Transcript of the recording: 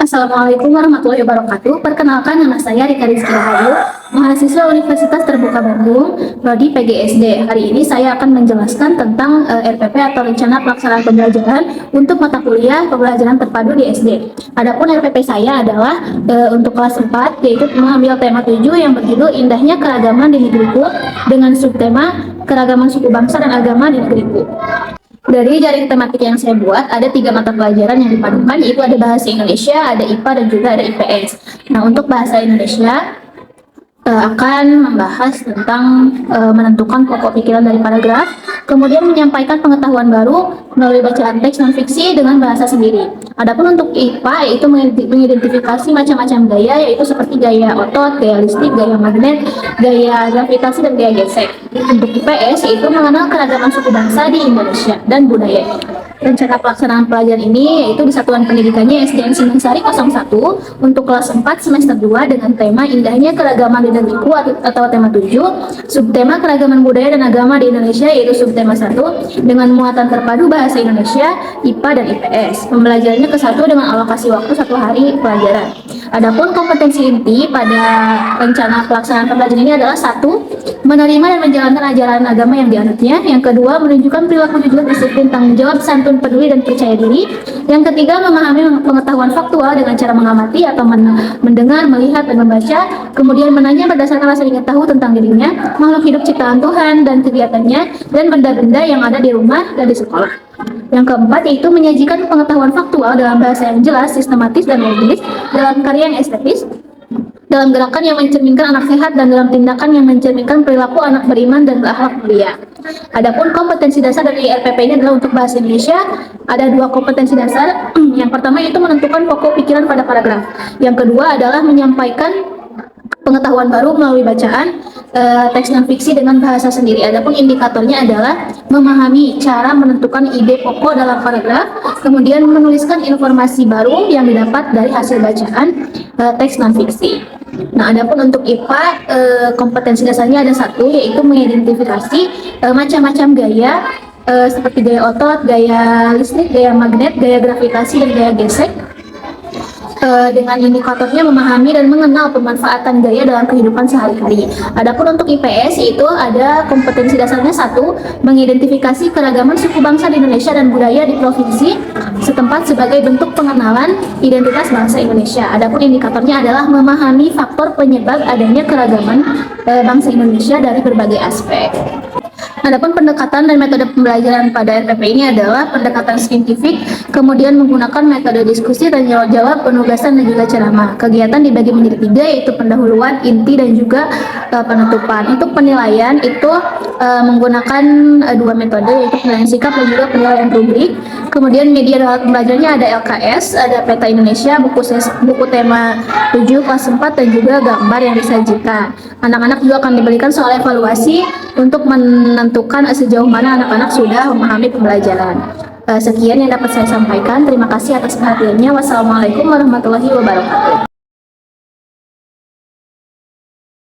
Assalamualaikum warahmatullahi wabarakatuh. Perkenalkan, nama saya Rika Rizky Rahayu, mahasiswa Universitas Terbuka Bandung, Prodi PGSD. Hari ini saya akan menjelaskan tentang RPP atau Rencana Pelaksanaan Pembelajaran untuk mata kuliah pembelajaran terpadu di SD. Adapun RPP saya adalah untuk kelas 4, yaitu mengambil tema 7 yang berjudul Indahnya Keragaman di Negeriku dengan subtema Keragaman Suku Bangsa dan Agama di Negeriku. Dari jaring tematik yang saya buat, ada 3 mata pelajaran yang dipadukan, yaitu ada bahasa Indonesia, ada IPA, dan juga ada IPS. Nah, untuk bahasa Indonesia, akan membahas tentang menentukan pokok pikiran dari paragraf, kemudian menyampaikan pengetahuan baru melalui bacaan teks non-fiksi dengan bahasa sendiri. Adapun untuk IPA, yaitu mengidentifikasi macam-macam gaya, yaitu seperti gaya otot, gaya listrik, gaya magnet, gaya gravitasi, dan gaya gesek. Untuk IPS, yaitu mengenal keragaman suku bangsa di Indonesia dan budaya. Rencana pelaksanaan pelajaran ini yaitu di Satuan Pendidikannya SDN Singosari 01 untuk kelas 4 semester 2 dengan tema Indahnya Keragaman di Negeriku atau tema 7, subtema Keragaman Budaya dan Agama di Indonesia yaitu subtema 1 dengan muatan terpadu bahasa Indonesia, IPA, dan IPS. Pembelajarannya ke 1 dengan alokasi waktu 1 hari pelajaran. Adapun kompetensi inti pada rencana pelaksanaan pembelajaran ini adalah 1. Menerima dan menjalankan ajaran agama yang dianutnya. Yang kedua, menunjukkan perilaku jujur, disiplin, tanggung jawab, santun, peduli, dan percaya diri. Yang ketiga, memahami pengetahuan faktual dengan cara mengamati atau mendengar, melihat, dan membaca. Kemudian menanya berdasarkan rasa ingin tahu tentang dirinya, makhluk hidup ciptaan Tuhan dan kegiatannya, dan benda-benda yang ada di rumah dan di sekolah. Yang keempat, yaitu menyajikan pengetahuan faktual dalam bahasa yang jelas, sistematis, dan logis, dalam karya yang estetis, dalam gerakan yang mencerminkan anak sehat, dan dalam tindakan yang mencerminkan perilaku anak beriman dan berakhlak mulia. Adapun kompetensi dasar dari RPP ini adalah untuk bahasa Indonesia, ada 2 kompetensi dasar. Yang pertama yaitu menentukan pokok pikiran pada paragraf. Yang kedua adalah menyampaikan pengetahuan baru melalui bacaan teks non-fiksi dengan bahasa sendiri. Adapun indikatornya adalah memahami cara menentukan ide pokok dalam paragraf, kemudian menuliskan informasi baru yang didapat dari hasil bacaan teks non-fiksi. Nah, adapun untuk IPA, kompetensi dasarnya ada 1, yaitu mengidentifikasi macam-macam gaya seperti gaya otot, gaya listrik, gaya magnet, gaya gravitasi, dan gaya gesek. Dengan indikatornya memahami dan mengenal pemanfaatan gaya dalam kehidupan sehari-hari. Adapun untuk IPS itu ada kompetensi dasarnya 1, mengidentifikasi keragaman suku bangsa di Indonesia dan budaya di provinsi setempat sebagai bentuk pengenalan identitas bangsa Indonesia. Adapun indikatornya adalah memahami faktor penyebab adanya keragaman bangsa Indonesia dari berbagai aspek. Adapun pendekatan dan metode pembelajaran pada RPP ini adalah pendekatan saintifik, kemudian menggunakan metode diskusi dan jawab, penugasan, dan juga ceramah. Kegiatan dibagi menjadi 3, yaitu pendahuluan, inti, dan juga penutupan. Untuk penilaian itu menggunakan 2 metode, yaitu penilaian sikap dan juga penilaian rubrik. Kemudian media alat pembelajarannya ada LKS, ada peta Indonesia, buku tema 7 kelas 4, dan juga gambar yang disajikan. Anak-anak juga akan diberikan soal evaluasi untuk menentukan sejauh mana anak-anak sudah memahami pembelajaran. Sekian yang dapat saya sampaikan. Terima kasih atas perhatiannya. Wassalamualaikum warahmatullahi wabarakatuh.